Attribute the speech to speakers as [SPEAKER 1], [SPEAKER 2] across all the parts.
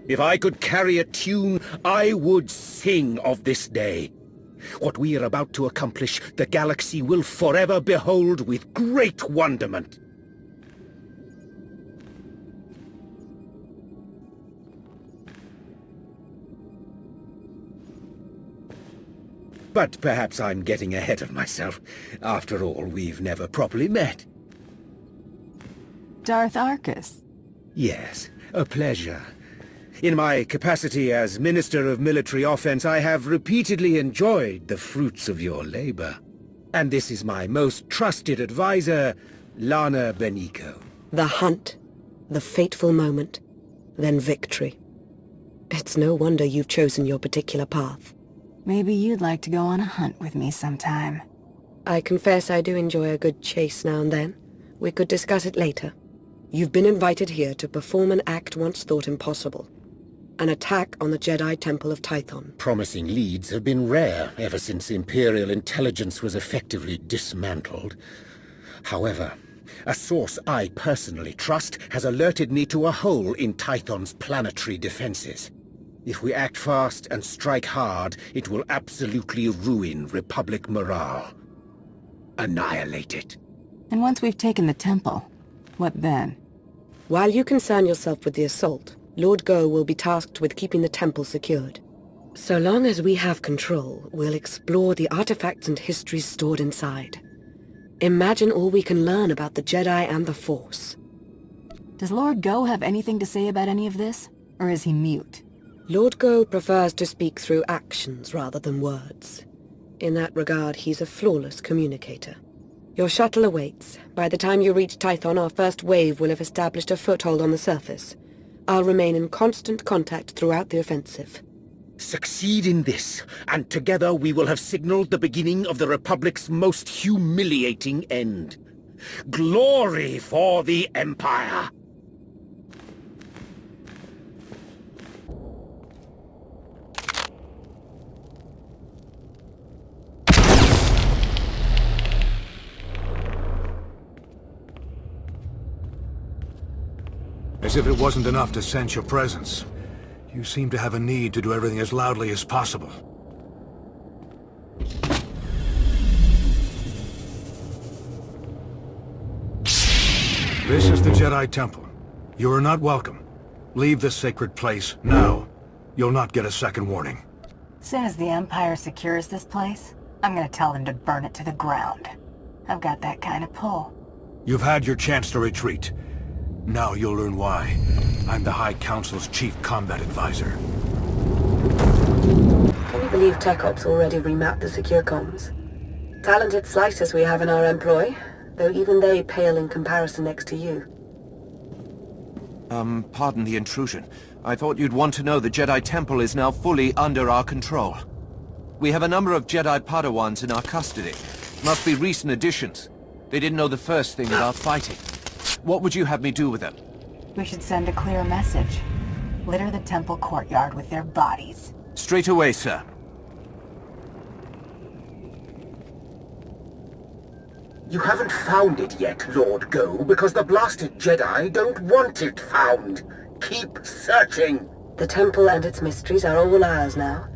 [SPEAKER 1] If I could carry a tune, I would sing of this day. What we are about to accomplish, the galaxy will forever behold with great wonderment. But perhaps I'm getting ahead of myself. After all, we've never properly met.
[SPEAKER 2] Darth Arcus.
[SPEAKER 1] Yes, a pleasure. In my capacity as Minister of Military Offense, I have repeatedly enjoyed the fruits of your labor. And this is my most trusted advisor, Lana Benico.
[SPEAKER 3] The hunt, the fateful moment, then victory. It's no wonder you've chosen your particular path.
[SPEAKER 2] Maybe you'd like to go on a hunt with me sometime.
[SPEAKER 3] I confess I do enjoy a good chase now and then. We could discuss it later. You've been invited here to perform an act once thought impossible. An attack on the Jedi Temple of Tython.
[SPEAKER 1] Promising leads have been rare ever since Imperial intelligence was effectively dismantled. However, a source I personally trust has alerted me to a hole in Tython's planetary defenses. If we act fast and strike hard, it will absolutely ruin Republic morale. Annihilate it.
[SPEAKER 2] And once we've taken the temple, what then?
[SPEAKER 3] While you concern yourself with the assault, Lord Go will be tasked with keeping the temple secured. So long as we have control, we'll explore the artifacts and histories stored inside. Imagine all we can learn about the Jedi and the Force.
[SPEAKER 2] Does Lord Go have anything to say about any of this? Or is he mute?
[SPEAKER 3] Lord Go prefers to speak through actions rather than words. In that regard, he's a flawless communicator. Your shuttle awaits. By the time you reach Tython, our first wave will have established a foothold on the surface. I'll remain in constant contact throughout the offensive.
[SPEAKER 1] Succeed in this, and together we will have signaled the beginning of the Republic's most humiliating end. Glory for the Empire!
[SPEAKER 4] As if it wasn't enough to sense your presence, you seem to have a need to do everything as loudly as possible. This is the Jedi Temple. You are not welcome. Leave this sacred place now. You'll not get a second warning.
[SPEAKER 2] As soon as the Empire secures this place, I'm gonna tell them to burn it to the ground. I've got that kind of pull.
[SPEAKER 4] You've had your chance to retreat. Now you'll learn why. I'm the High Council's chief combat advisor.
[SPEAKER 3] Can you believe Tech Ops already remapped the secure comms? Talented slicers we have in our employ, though even they pale in comparison next to you.
[SPEAKER 5] Pardon the intrusion. I thought you'd want to know the Jedi Temple is now fully under our control. We have a number of Jedi Padawans in our custody. Must be recent additions. They didn't know the first thing about fighting. What would you have me do with them?
[SPEAKER 2] We should send a clear message. Litter the temple courtyard with their bodies.
[SPEAKER 5] Straight away, sir.
[SPEAKER 1] You haven't found it yet, Lord Go, because the blasted Jedi don't want it found. Keep searching.
[SPEAKER 3] The temple and its mysteries are all ours now.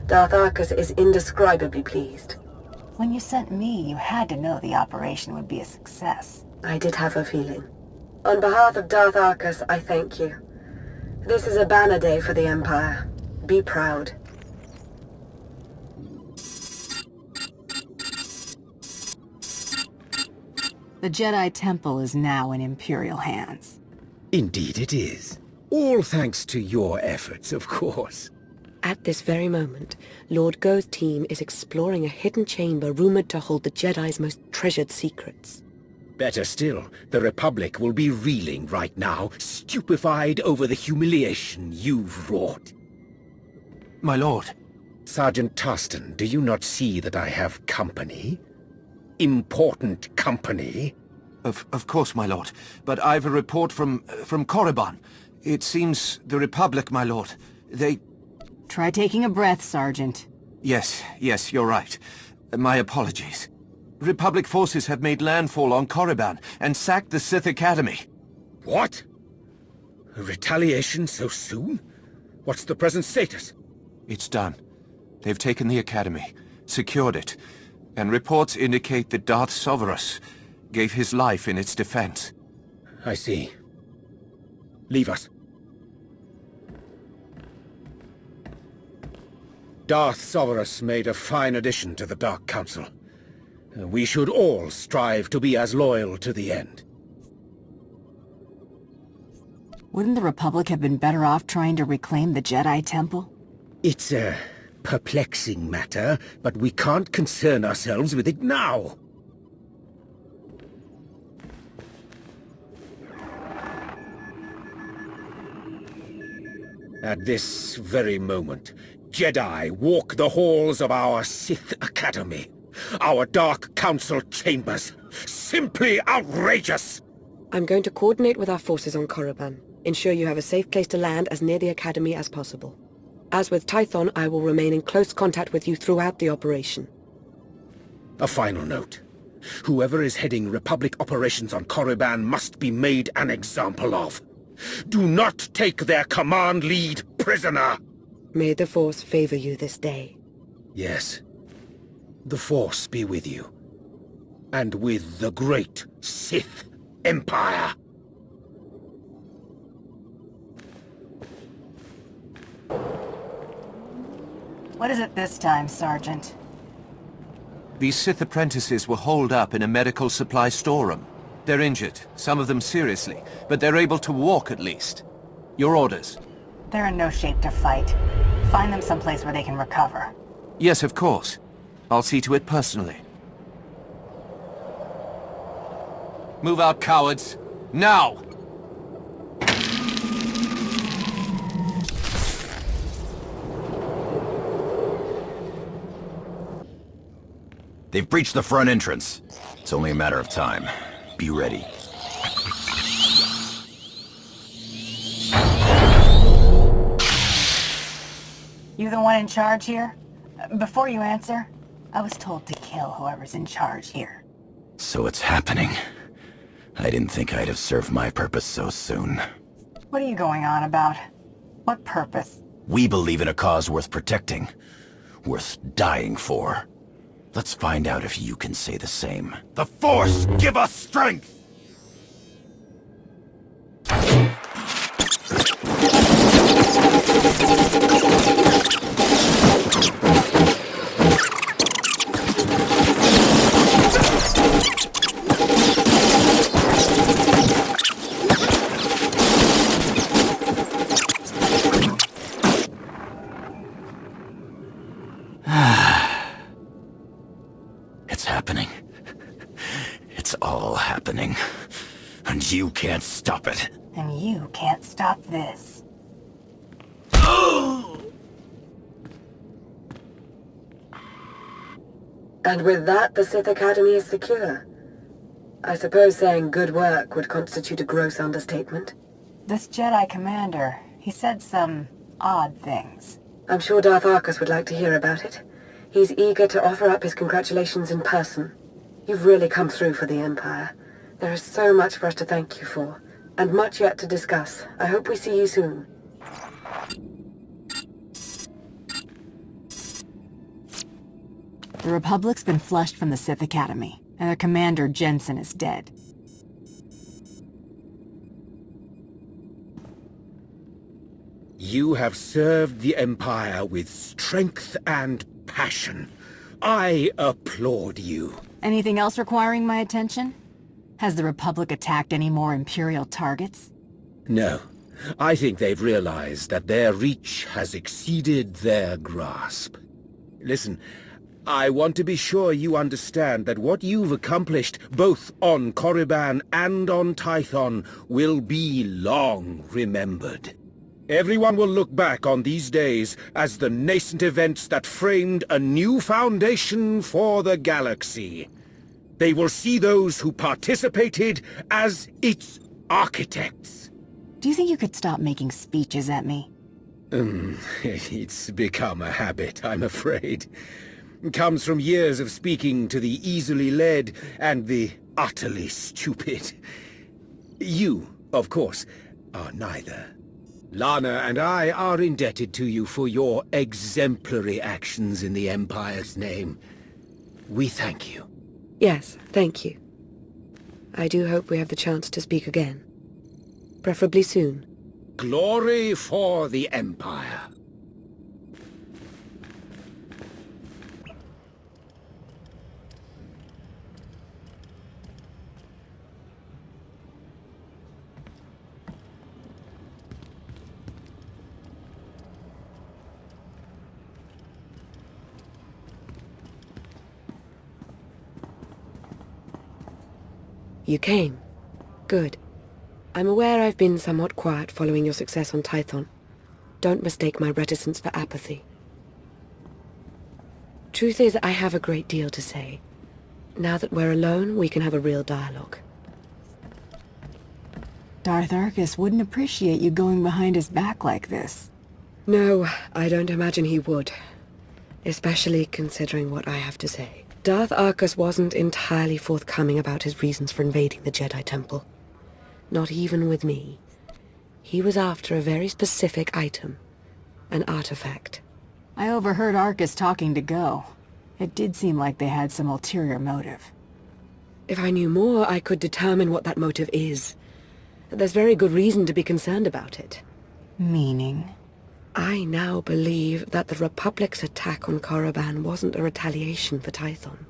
[SPEAKER 3] Darth Arcus is indescribably pleased.
[SPEAKER 2] When you sent me, you had to know the operation would be a success.
[SPEAKER 3] I did have a feeling. On behalf of Darth Arcus, I thank you. This is a banner day for the Empire. Be proud.
[SPEAKER 2] The Jedi Temple is now in Imperial hands.
[SPEAKER 1] Indeed it is. All thanks to your efforts, of course.
[SPEAKER 3] At this very moment, Lord Go's team is exploring a hidden chamber rumored to hold the Jedi's most treasured secrets.
[SPEAKER 1] Better still, the Republic will be reeling right now, stupefied over the humiliation you've wrought.
[SPEAKER 5] My lord.
[SPEAKER 1] Sergeant Tarston, do you not see that I have company? Important company?
[SPEAKER 5] Of course, my lord. But I've a report from Korriban. It seems the Republic, my lord. They...
[SPEAKER 2] Try taking a breath, Sergeant.
[SPEAKER 5] Yes, you're right. My apologies. Republic forces have made landfall on Korriban and sacked the Sith Academy.
[SPEAKER 1] What? A retaliation so soon? What's the present status?
[SPEAKER 5] It's done. They've taken the Academy, secured it, and reports indicate that Darth Sovereign gave his life in its defense.
[SPEAKER 1] I see. Leave us. Darth Sovereign made a fine addition to the Dark Council. We should all strive to be as loyal to the end.
[SPEAKER 2] Wouldn't the Republic have been better off trying to reclaim the Jedi Temple?
[SPEAKER 1] It's a perplexing matter, but we can't concern ourselves with it now. At this very moment, Jedi walk the halls of our Sith Academy, our Dark Council chambers. Simply outrageous!
[SPEAKER 3] I'm going to coordinate with our forces on Korriban. Ensure you have a safe place to land as near the Academy as possible. As with Tython, I will remain in close contact with you throughout the operation.
[SPEAKER 1] A final note. Whoever is heading Republic operations on Korriban must be made an example of. Do not take their command lead prisoner!
[SPEAKER 3] May the Force favor you this day.
[SPEAKER 1] Yes. The Force be with you. And with the great Sith Empire.
[SPEAKER 2] What is it this time, Sergeant?
[SPEAKER 5] These Sith apprentices were holed up in a medical supply storeroom. They're injured, some of them seriously, but they're able to walk at least. Your orders?
[SPEAKER 2] They're in no shape to fight. Find them someplace where they can recover.
[SPEAKER 5] Yes, of course. I'll see to it personally. Move out, cowards! Now!
[SPEAKER 6] They've breached the front entrance. It's only a matter of time. Be ready.
[SPEAKER 2] You the one in charge here? Before you answer, I was told to kill whoever's in charge here.
[SPEAKER 6] So it's happening. I didn't think I'd have served my purpose so soon.
[SPEAKER 2] What are you going on about? What purpose?
[SPEAKER 6] We believe in a cause worth protecting. Worth dying for. Let's find out if you can say the same. The Force, give us strength! It's happening. It's all happening. And you can't stop it.
[SPEAKER 2] And you can't stop this.
[SPEAKER 3] And with that, the Sith Academy is secure. I suppose saying good work would constitute a gross understatement.
[SPEAKER 2] This Jedi commander, he said some odd things.
[SPEAKER 3] I'm sure Darth Arcus would like to hear about it. He's eager to offer up his congratulations in person. You've really come through for the Empire. There is so much for us to thank you for, and much yet to discuss. I hope we see you soon.
[SPEAKER 2] The Republic's been flushed from the Sith Academy, and their commander, Jensen, is dead.
[SPEAKER 1] You have served the Empire with strength and passion. I applaud you.
[SPEAKER 2] Anything else requiring my attention? Has the Republic attacked any more Imperial targets?
[SPEAKER 1] No. I think they've realized that their reach has exceeded their grasp. Listen, I want to be sure you understand that what you've accomplished, both on Korriban and on Tython, will be long remembered. Everyone will look back on these days as the nascent events that framed a new foundation for the galaxy. They will see those who participated as its architects.
[SPEAKER 2] Do you think you could stop making speeches at me?
[SPEAKER 1] It's become a habit, I'm afraid. It comes from years of speaking to the easily led and the utterly stupid. You, of course, are neither. Lana and I are indebted to you for your exemplary actions in the Empire's name. We thank you.
[SPEAKER 3] Yes, thank you. I do hope we have the chance to speak again. Preferably soon.
[SPEAKER 1] Glory for the Empire.
[SPEAKER 3] You came. Good. I'm aware I've been somewhat quiet following your success on Tython. Don't mistake my reticence for apathy. Truth is, I have a great deal to say. Now that we're alone, we can have a real dialogue.
[SPEAKER 2] Darth Arcus wouldn't appreciate you going behind his back like this.
[SPEAKER 3] No, I don't imagine he would. Especially considering what I have to say. Darth Arcus wasn't entirely forthcoming about his reasons for invading the Jedi Temple. Not even with me. He was after a very specific item. An artifact.
[SPEAKER 2] I overheard Arcus talking to Go. It did seem like they had some ulterior motive.
[SPEAKER 3] If I knew more, I could determine what that motive is. There's very good reason to be concerned about it.
[SPEAKER 2] Meaning?
[SPEAKER 3] I now believe that the Republic's attack on Korriban wasn't a retaliation for Tython.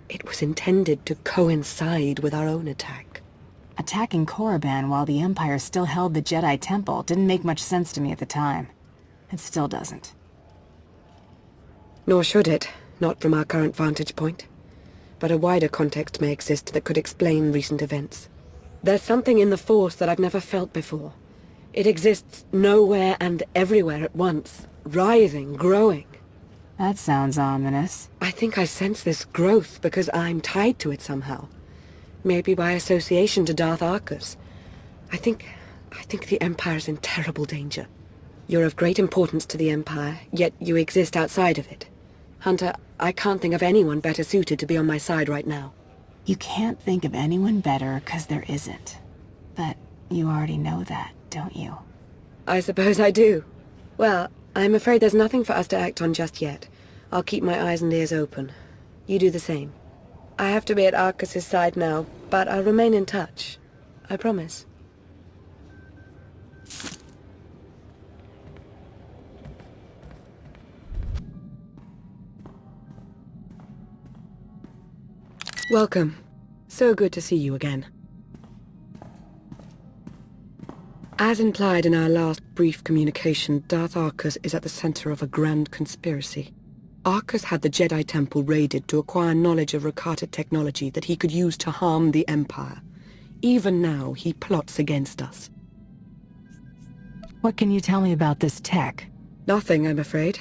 [SPEAKER 3] It was intended to coincide with our own attack.
[SPEAKER 2] Attacking Korriban while the Empire still held the Jedi Temple didn't make much sense to me at the time. It still doesn't.
[SPEAKER 3] Nor should it, not from our current vantage point. But a wider context may exist that could explain recent events. There's something in the Force that I've never felt before. It exists nowhere and everywhere at once, writhing, growing.
[SPEAKER 2] That sounds ominous.
[SPEAKER 3] I think I sense this growth because I'm tied to it somehow. Maybe by association to Darth Arcus. I think the Empire's in terrible danger. You're of great importance to the Empire, yet you exist outside of it. Hunter, I can't think of anyone better suited to be on my side right now.
[SPEAKER 2] You can't think of anyone better because there isn't. But you already know that, don't you?
[SPEAKER 3] I suppose I do. Well, I'm afraid there's nothing for us to act on just yet. I'll keep my eyes and ears open. You do the same. I have to be at Arcus's side now, but I'll remain in touch. I promise. Welcome. So good to see you again. As implied in our last brief communication, Darth Arcus is at the center of a grand conspiracy. Arcus had the Jedi Temple raided to acquire knowledge of Rakata technology that he could use to harm the Empire. Even now, he plots against us.
[SPEAKER 2] What can you tell me about this tech?
[SPEAKER 3] Nothing, I'm afraid.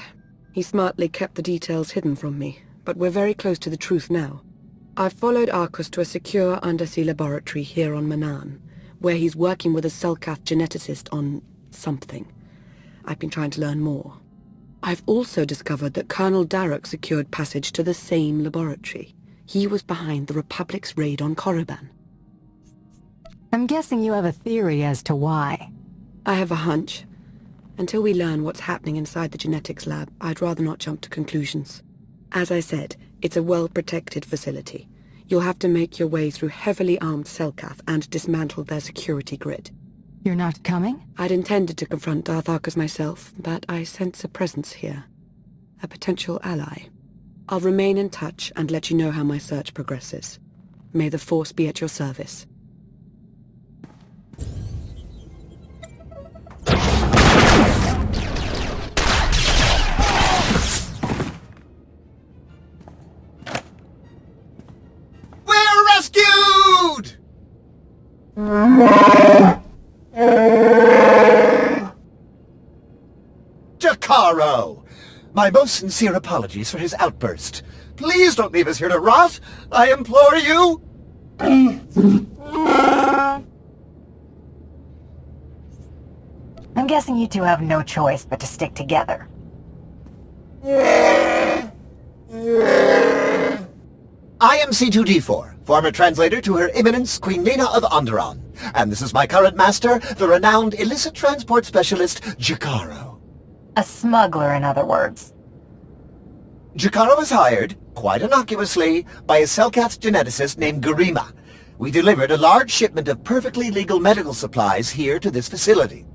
[SPEAKER 3] He smartly kept the details hidden from me, but we're very close to the truth now. I've followed Arcus to a secure undersea laboratory here on Manaan, where he's working with a Selkath geneticist on something. I've been trying to learn more. I've also discovered that Colonel Darroch secured passage to the same laboratory. He was behind the Republic's raid on Korriban.
[SPEAKER 2] I'm guessing you have a theory as to why.
[SPEAKER 3] I have a hunch. Until we learn what's happening inside the genetics lab, I'd rather not jump to conclusions. As I said, it's a well-protected facility. You'll have to make your way through heavily armed Selkath and dismantle their security grid.
[SPEAKER 2] You're not coming?
[SPEAKER 3] I'd intended to confront Darth Arcus myself, but I sense a presence here. A potential ally. I'll remain in touch and let you know how my search progresses. May the Force be at your service.
[SPEAKER 7] We're rescued! Jacaro! My most sincere apologies for his outburst. Please don't leave us here to rot! I implore you!
[SPEAKER 2] I'm guessing you two have no choice but to stick together.
[SPEAKER 7] I am C2D4, former translator to Her Eminence Queen Lena of Onderon. And this is my current master, the renowned illicit transport specialist, Jakaro.
[SPEAKER 2] A smuggler, in other words.
[SPEAKER 7] Jakaro was hired, quite innocuously, by a Selkath geneticist named Garima. We delivered a large shipment of perfectly legal medical supplies here to this facility.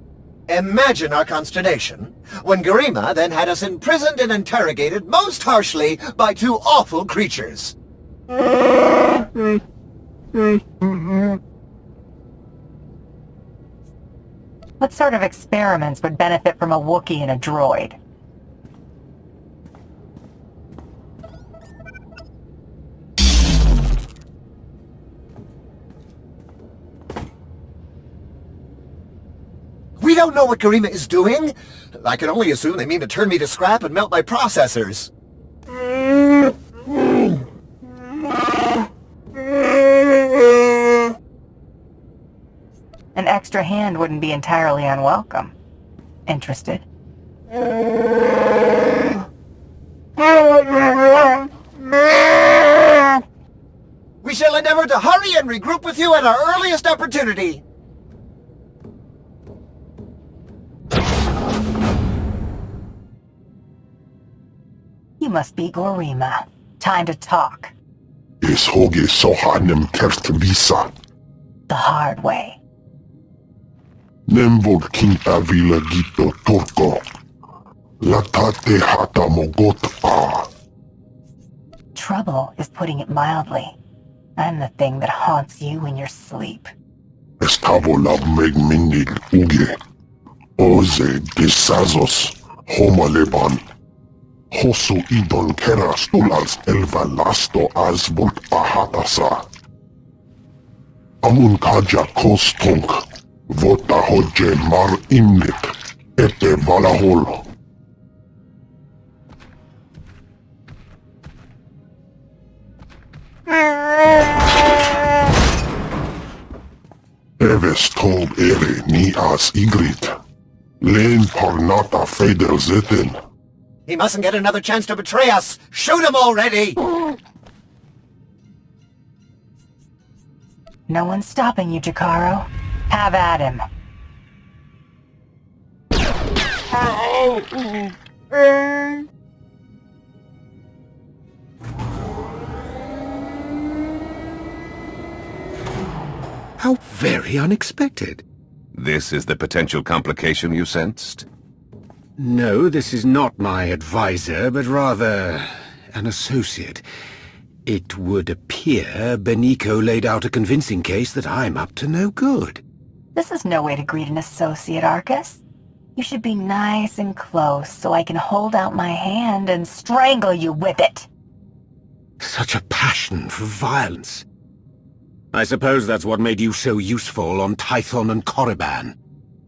[SPEAKER 7] Imagine our consternation when Garima then had us imprisoned and interrogated most harshly by two awful creatures.
[SPEAKER 2] What sort of experiments would benefit from a Wookiee and a droid?
[SPEAKER 7] We don't know what Garima is doing. I can only assume they mean to turn me to scrap and melt my processors.
[SPEAKER 2] An extra hand wouldn't be entirely unwelcome. Interested?
[SPEAKER 7] We shall endeavor to hurry and regroup with you at our earliest opportunity.
[SPEAKER 2] You must be Garima. Time to talk.
[SPEAKER 8] Is hoge sohanem kertvisa.
[SPEAKER 2] The hard way.
[SPEAKER 8] Nemvod king avila gito turko. Latate hata mogot a.
[SPEAKER 2] Trouble is putting it mildly. I'm the thing that haunts you in your sleep.
[SPEAKER 8] Estavo lab meg minil uge. Oze desazos homaleban. Hosu idon keras tulals elva lasto azbult ahatasa. Amun kaja kostunk. Vota hodje mar imnit. Ete valahol. Eves tov ere ni as igrit. Len parnata feder zeten.
[SPEAKER 7] He mustn't get another chance to betray us! Shoot him already!
[SPEAKER 2] No one's stopping you, Jakaro. Have at him.
[SPEAKER 1] How very unexpected.
[SPEAKER 5] This is the potential complication you sensed?
[SPEAKER 1] No, this is not my advisor, but rather an associate. It would appear Beniko laid out a convincing case that I'm up to no good.
[SPEAKER 2] This is no way to greet an associate, Arcus. You should be nice and close so I can hold out my hand and strangle you with it.
[SPEAKER 1] Such a passion for violence. I suppose that's what made you so useful on Tython and Korriban.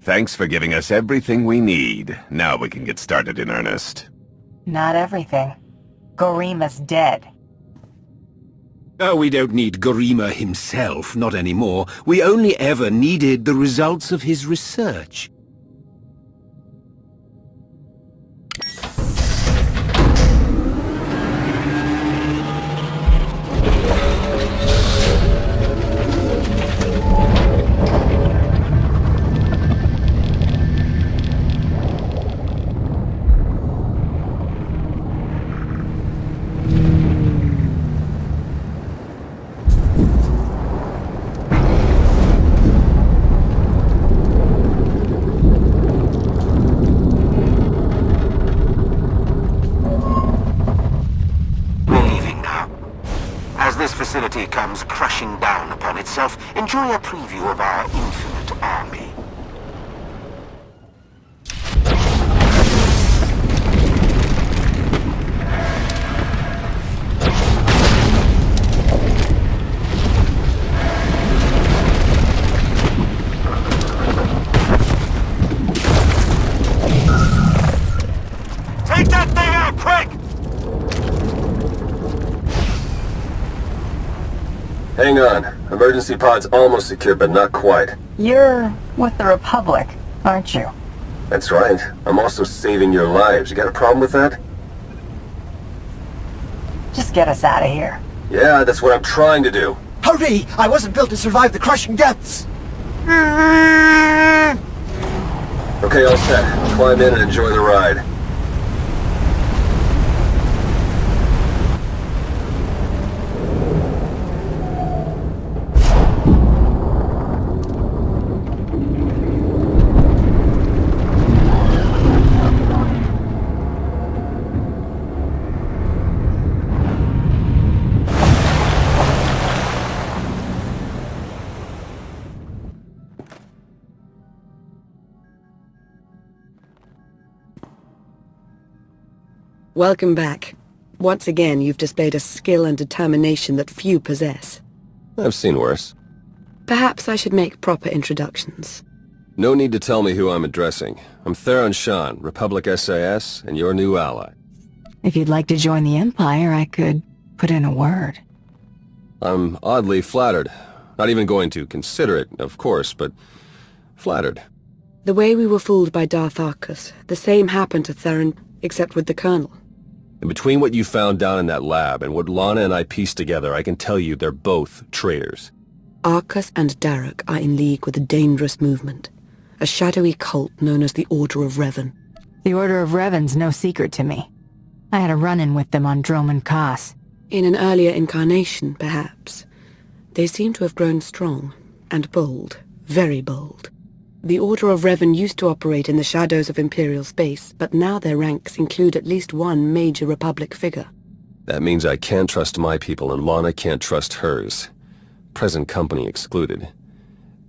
[SPEAKER 5] Thanks for giving us everything we need. Now we can get started in earnest.
[SPEAKER 2] Not everything. Gorima's dead.
[SPEAKER 1] Oh, we don't need Garima himself, not anymore. We only ever needed the results of his research.
[SPEAKER 9] Facility comes crashing down upon itself, enjoy a preview of our infinite army. Take that thing out, quick!
[SPEAKER 10] Hang on. Emergency pod's almost secure, but not quite.
[SPEAKER 2] You're with the Republic, aren't you?
[SPEAKER 10] That's right. I'm also saving your lives. You got a problem with that?
[SPEAKER 2] Just get us out of here.
[SPEAKER 10] Yeah, that's what I'm trying to do.
[SPEAKER 7] Hurry! I wasn't built to survive the crushing depths!
[SPEAKER 10] Okay, all set. Climb in and enjoy the ride.
[SPEAKER 3] Welcome back. Once again, you've displayed a skill and determination that few possess.
[SPEAKER 11] I've seen worse.
[SPEAKER 3] Perhaps I should make proper introductions.
[SPEAKER 11] No need to tell me who I'm addressing. I'm Theron Shan, Republic SAS, and your new ally.
[SPEAKER 2] If you'd like to join the Empire, I could put in a word.
[SPEAKER 11] I'm oddly flattered. Not even going to consider it, of course, but flattered.
[SPEAKER 3] The way we were fooled by Darth Arcus, the same happened to Theron, except with the Colonel.
[SPEAKER 11] And between what you found down in that lab and what Lana and I pieced together, I can tell you they're both traitors.
[SPEAKER 3] Arcus and Daruk are in league with a dangerous movement, a shadowy cult known as the Order of Reaven.
[SPEAKER 2] The Order of Reven's no secret to me. I had a run-in with them on Droman Kos.
[SPEAKER 3] In an earlier incarnation, perhaps. They seem to have grown strong, and bold, very bold. The Order of Reaven used to operate in the shadows of Imperial space, but now their ranks include at least one major Republic figure.
[SPEAKER 11] That means I can't trust my people and Lana can't trust hers. Present company excluded.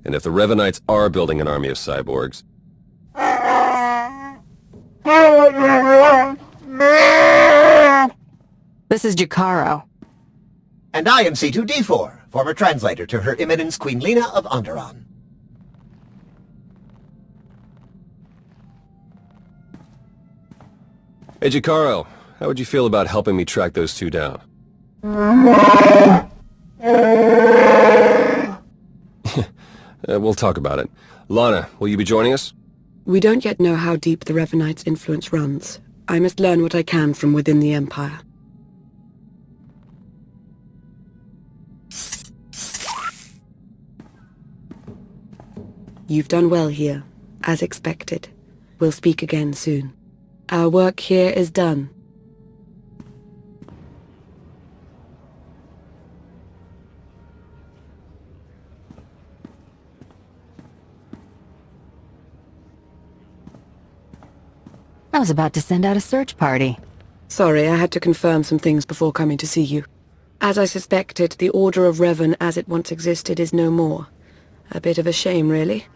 [SPEAKER 11] And if the Revenites are building an army of cyborgs...
[SPEAKER 2] This is Jakaro.
[SPEAKER 7] And I am C2D4, former translator to Her Eminence Queen Lena of Onderon.
[SPEAKER 11] Hey, Jakaro, how would you feel about helping me track those two down? We'll talk about it. Lana, will you be joining us?
[SPEAKER 3] We don't yet know how deep the Revenites' influence runs. I must learn what I can from within the Empire. You've done well here, as expected. We'll speak again soon. Our work here is done.
[SPEAKER 2] I was about to send out a search party.
[SPEAKER 3] Sorry, I had to confirm some things before coming to see you. As I suspected, the Order of Reaven as it once existed is no more. A bit of a shame, really.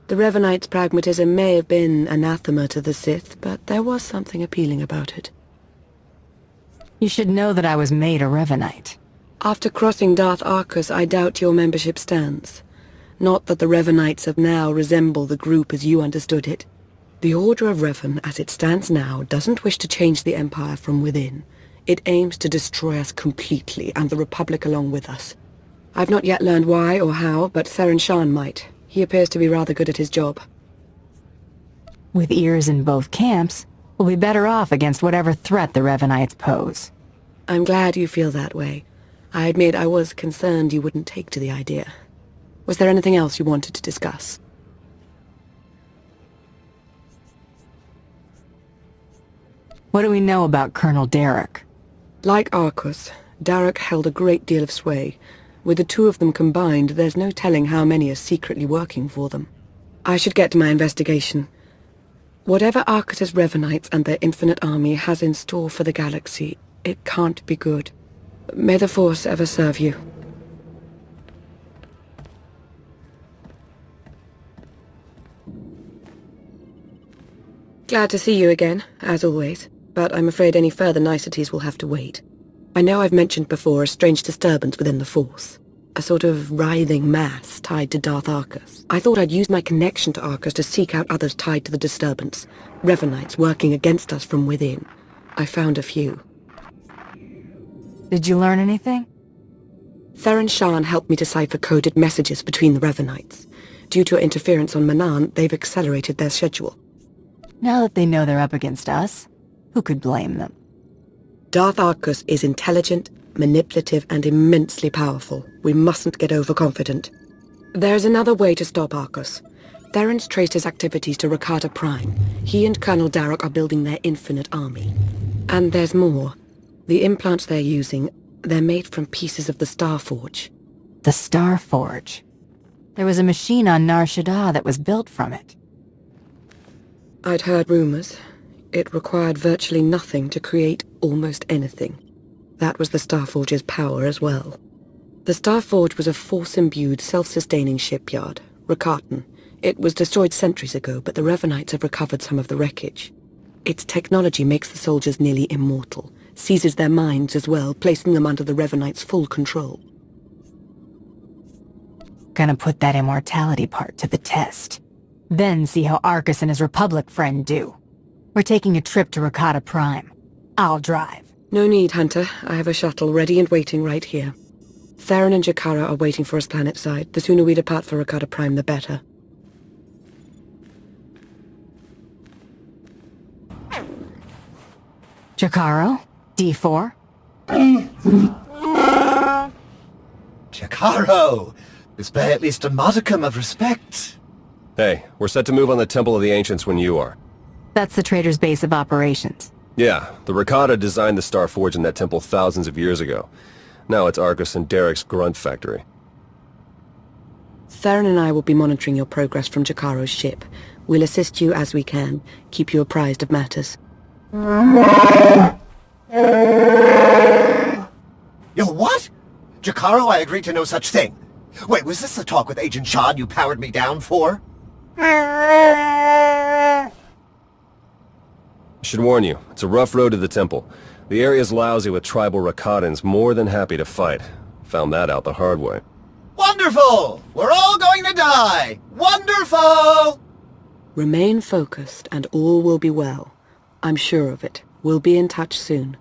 [SPEAKER 3] The Revenites' pragmatism may have been anathema to the Sith, but there was something appealing about it.
[SPEAKER 2] You should know that I was made a Revenite.
[SPEAKER 3] After crossing Darth Arcus, I doubt your membership stands. Not that the Revenites of now resemble the group as you understood it. The Order of Reaven, as it stands now, doesn't wish to change the Empire from within. It aims to destroy us completely, and the Republic along with us. I've not yet learned why or how, but Theron Shan might. He appears to be rather good at his job.
[SPEAKER 2] With ears in both camps, we'll be better off against whatever threat the Revenites pose.
[SPEAKER 3] I'm glad you feel that way. I admit I was concerned you wouldn't take to the idea. Was there anything else you wanted to discuss?
[SPEAKER 2] What do we know about Colonel Daruk?
[SPEAKER 3] Like Arcus, Daruk held a great deal of sway. With the two of them combined, there's no telling how many are secretly working for them. I should get to my investigation. Whatever Arcus's Revenites and their infinite army has in store for the galaxy, it can't be good. May the Force ever serve you. Glad to see you again, as always, but I'm afraid any further niceties will have to wait. I know I've mentioned before a strange disturbance within the Force. A sort of writhing mass tied to Darth Arcus. I thought I'd use my connection to Arcus to seek out others tied to the disturbance. Revenites working against us from within. I found a few.
[SPEAKER 2] Did you learn anything?
[SPEAKER 3] Theron Shan helped me decipher coded messages between the Revenites. Due to interference on Manaan, they've accelerated their schedule.
[SPEAKER 2] Now that they know they're up against us, who could blame them?
[SPEAKER 3] Darth Arcus is intelligent, manipulative and immensely powerful. We mustn't get overconfident. There's another way to stop Arcus. Theron's traced his activities to Rakata Prime. He and Colonel Darroch are building their infinite army. And there's more. The implants they're using, they're made from pieces of the Starforge.
[SPEAKER 2] The Starforge. There was a machine on Nar Shaddaa that was built from it.
[SPEAKER 3] I'd heard rumors. It required virtually nothing to create almost anything. That was the Starforge's power as well. The Starforge was a force-imbued, self-sustaining shipyard, Rakatan. It was destroyed centuries ago, but the Revenites have recovered some of the wreckage. Its technology makes the soldiers nearly immortal, seizes their minds as well, placing them under the Revenites' full control.
[SPEAKER 2] Gonna put that immortality part to the test. Then see how Arcus and his Republic friend do. We're taking a trip to Rakata Prime. I'll drive.
[SPEAKER 3] No need, Hunter. I have a shuttle ready and waiting right here. Theron and Jakara are waiting for us planetside. The sooner we depart for Rakata Prime, the better.
[SPEAKER 2] Jakaro? D4?
[SPEAKER 7] Jakaro! Display at least a modicum of respect.
[SPEAKER 11] Hey, we're set to move on the Temple of the Ancients when you are.
[SPEAKER 2] That's the trader's base of operations.
[SPEAKER 11] Yeah, the Rakata designed the Starforge in that temple thousands of years ago. Now it's Arcus and Derek's grunt factory.
[SPEAKER 3] Theron and I will be monitoring your progress from Jakaro's ship. We'll assist you as we can, keep you apprised of matters.
[SPEAKER 7] Yo, what? Jakaro, I agreed to no such thing. Wait, was this the talk with Agent Sean you powered me down for?
[SPEAKER 11] I should warn you, it's a rough road to the temple. The area's lousy with tribal Rakatans more than happy to fight. Found that out the hard way.
[SPEAKER 7] Wonderful! We're all going to die! Wonderful!
[SPEAKER 3] Remain focused and all will be well. I'm sure of it. We'll be in touch soon.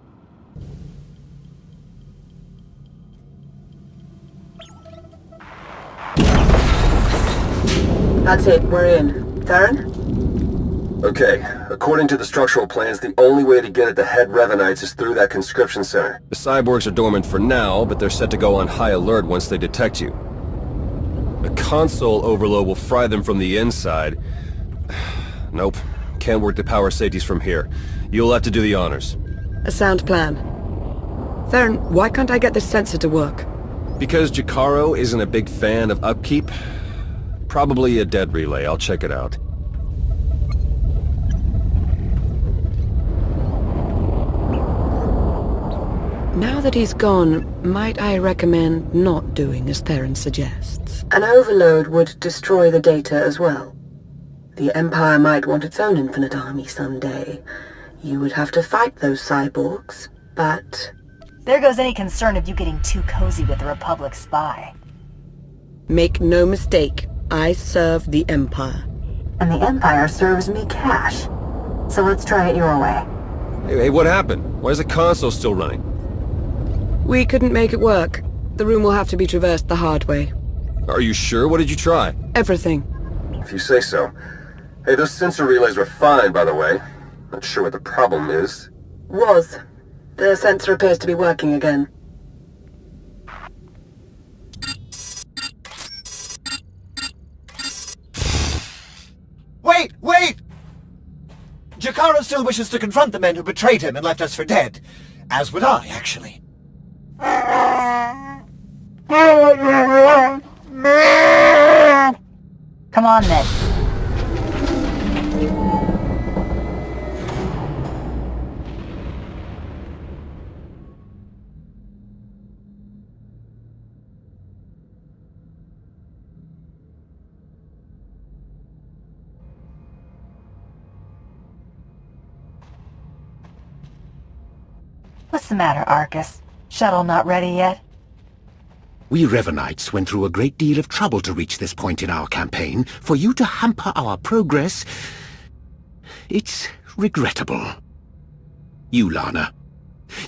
[SPEAKER 3] That's it, we're in. Theron?
[SPEAKER 10] Okay, according to the structural plans, the only way to get at the head Revenites is through that conscription center.
[SPEAKER 11] The cyborgs are dormant for now, but they're set to go on high alert once they detect you. A console overload will fry them from the inside. Nope, can't work the power safeties from here. You'll have to do the honors.
[SPEAKER 3] A sound plan. Theron, why can't I get this sensor to work?
[SPEAKER 11] Because Jakaro isn't a big fan of upkeep? Probably a dead relay, I'll check it out.
[SPEAKER 3] Now that he's gone, might I recommend not doing as Theron suggests? An overload would destroy the data as well. The Empire might want its own infinite army someday. You would have to fight those cyborgs, but...
[SPEAKER 2] There goes any concern of you getting too cozy with the Republic spy.
[SPEAKER 3] Make no mistake, I serve the Empire.
[SPEAKER 2] And the Empire serves me cash. So let's try it your way.
[SPEAKER 11] Hey, what happened? Why is the console still running?
[SPEAKER 3] We couldn't make it work. The room will have to be traversed the hard way.
[SPEAKER 11] Are you sure? What did you try?
[SPEAKER 3] Everything.
[SPEAKER 10] If you say so. Hey, those sensor relays were fine, by the way. Not sure what the problem is.
[SPEAKER 3] Was. The sensor appears to be working again.
[SPEAKER 7] Wait! Wait! Jakaro still wishes to confront the men who betrayed him and left us for dead. As would I, actually.
[SPEAKER 2] Come on, then. What's the matter, Arcus? Shuttle not ready yet?
[SPEAKER 1] We Revenites went through a great deal of trouble to reach this point in our campaign. For you to hamper our progress, it's regrettable. You, Lana,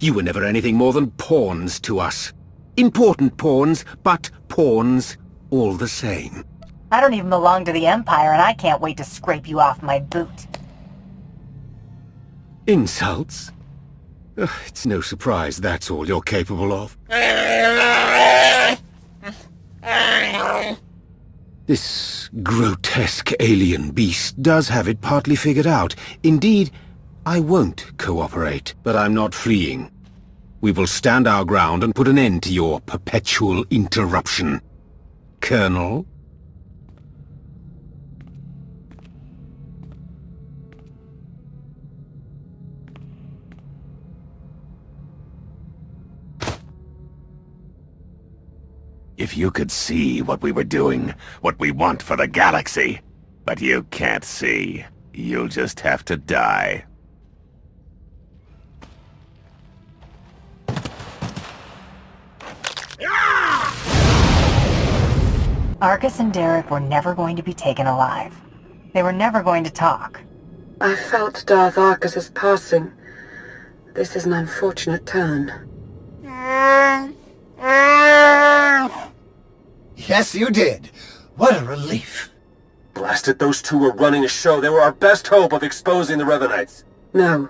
[SPEAKER 1] you were never anything more than pawns to us. Important pawns, but pawns all the same.
[SPEAKER 2] I don't even belong to the Empire, and I can't wait to scrape you off my boot.
[SPEAKER 1] Insults? It's no surprise that's all you're capable of. This grotesque alien beast does have it partly figured out. Indeed, I won't cooperate, but I'm not fleeing. We will stand our ground and put an end to your perpetual interruption. Colonel?
[SPEAKER 6] If you could see what we were doing, what we want for the galaxy. But you can't see. You'll just have to die.
[SPEAKER 2] Arcus and Derek were never going to be taken alive. They were never going to talk.
[SPEAKER 3] I felt Darth Arcus's passing. This is an unfortunate turn.
[SPEAKER 7] Yes, you did. What a relief.
[SPEAKER 10] Blast it, those two were running a show. They were our best hope of exposing the Revenites.
[SPEAKER 3] No,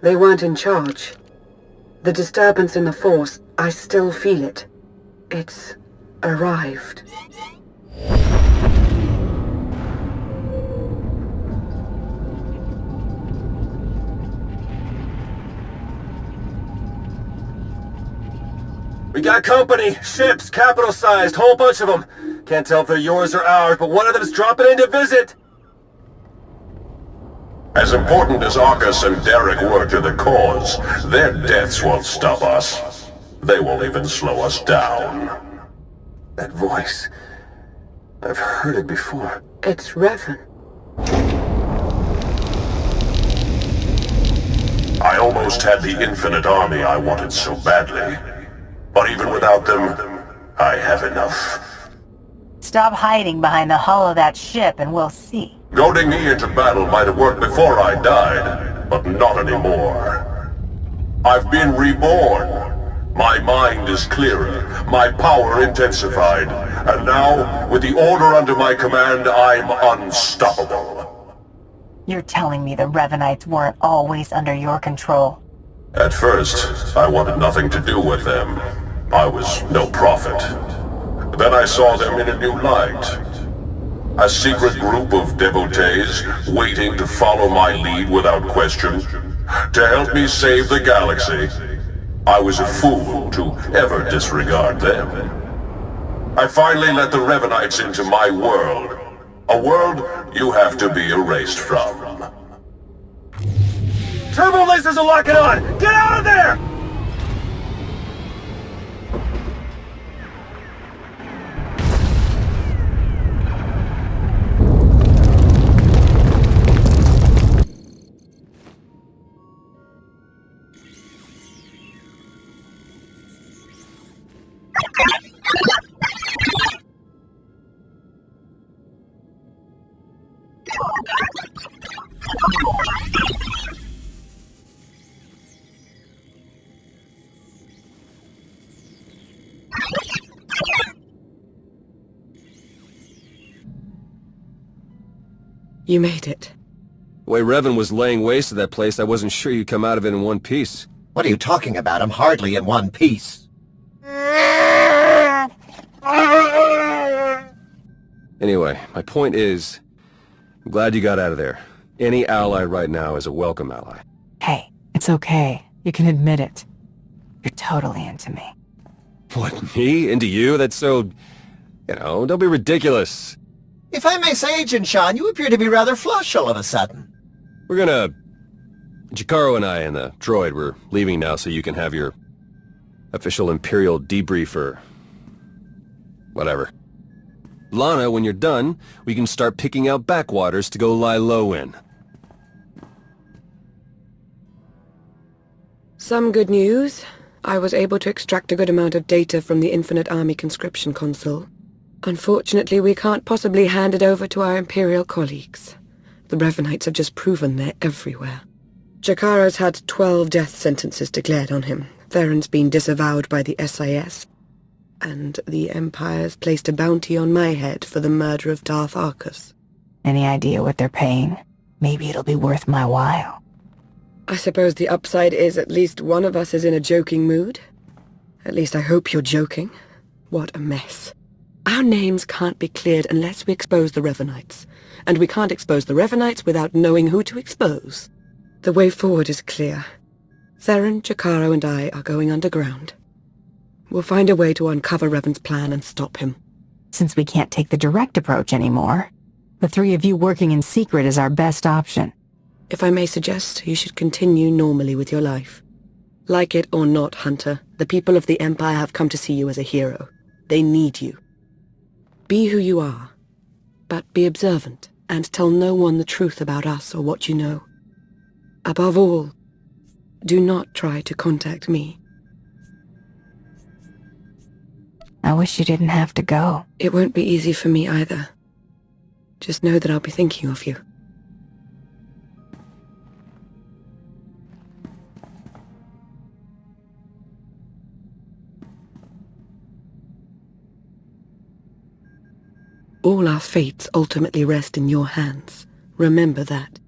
[SPEAKER 3] they weren't in charge. The disturbance in the Force, I still feel it. It's arrived.
[SPEAKER 10] We got company, ships, capital-sized, whole bunch of them. Can't tell if they're yours or ours, but one of them's dropping in to visit.
[SPEAKER 8] As important as Arcus and Derek were to the cause, their deaths won't stop us. They won't even slow us down.
[SPEAKER 10] That voice. I've heard it before.
[SPEAKER 3] It's Reaven.
[SPEAKER 8] I almost had the infinite army I wanted so badly. But even without them, I have enough.
[SPEAKER 2] Stop hiding behind the hull of that ship and we'll see.
[SPEAKER 8] Goading me into battle might have worked before I died, but not anymore. I've been reborn. My mind is clearer, my power intensified, and now, with the Order under my command, I'm unstoppable.
[SPEAKER 2] You're telling me the Revenites weren't always under your control?
[SPEAKER 8] At first, I wanted nothing to do with them. I was no prophet. Then I saw them in a new light. A secret group of devotees waiting to follow my lead without question, to help me save the galaxy. I was a fool to ever disregard them. I finally let the Revenites into my world. A world you have to be erased from.
[SPEAKER 10] Turbo lasers are locking on! Get out of there!
[SPEAKER 3] You made it.
[SPEAKER 11] The way Reaven was laying waste to that place, I wasn't sure you'd come out of it in one piece.
[SPEAKER 7] What are you talking about? I'm hardly in one piece.
[SPEAKER 11] Anyway, my point is, I'm glad you got out of there. Any ally right now is a welcome ally.
[SPEAKER 2] Hey, it's okay. You can admit it. You're totally into me.
[SPEAKER 11] What, me? Into you? That's so... don't be ridiculous.
[SPEAKER 7] If I may say, Agent Sean, you appear to be rather flush all of a sudden.
[SPEAKER 11] We're gonna... Jakaro and I and the droid, we're leaving now so you can have your official Imperial debrief or... whatever. Lana, when you're done, we can start picking out backwaters to go lie low in.
[SPEAKER 3] Some good news. I was able to extract a good amount of data from the Infinite Army conscription console. Unfortunately, we can't possibly hand it over to our Imperial colleagues. The Revenites have just proven they're everywhere. Jakaro's had 12 death sentences declared on him. Theron's been disavowed by the SIS. And the Empire's placed a bounty on my head for the murder of Darth Arcus.
[SPEAKER 2] Any idea what they're paying? Maybe it'll be worth my while.
[SPEAKER 3] I suppose the upside is at least one of us is in a joking mood. At least I hope you're joking. What a mess. Our names can't be cleared unless we expose the Revenites. And we can't expose the Revenites without knowing who to expose. The way forward is clear. Theron, Jacaro, and I are going underground. We'll find a way to uncover Reven's plan and stop him.
[SPEAKER 2] Since we can't take the direct approach anymore, the three of you working in secret is our best option.
[SPEAKER 3] If I may suggest, you should continue normally with your life. Like it or not, Hunter, the people of the Empire have come to see you as a hero. They need you. Be who you are, but be observant, and tell no one the truth about us or what you know. Above all, do not try to contact me.
[SPEAKER 2] I wish you didn't have to go.
[SPEAKER 3] It won't be easy for me either. Just know that I'll be thinking of you. All our fates ultimately rest in your hands. Remember that.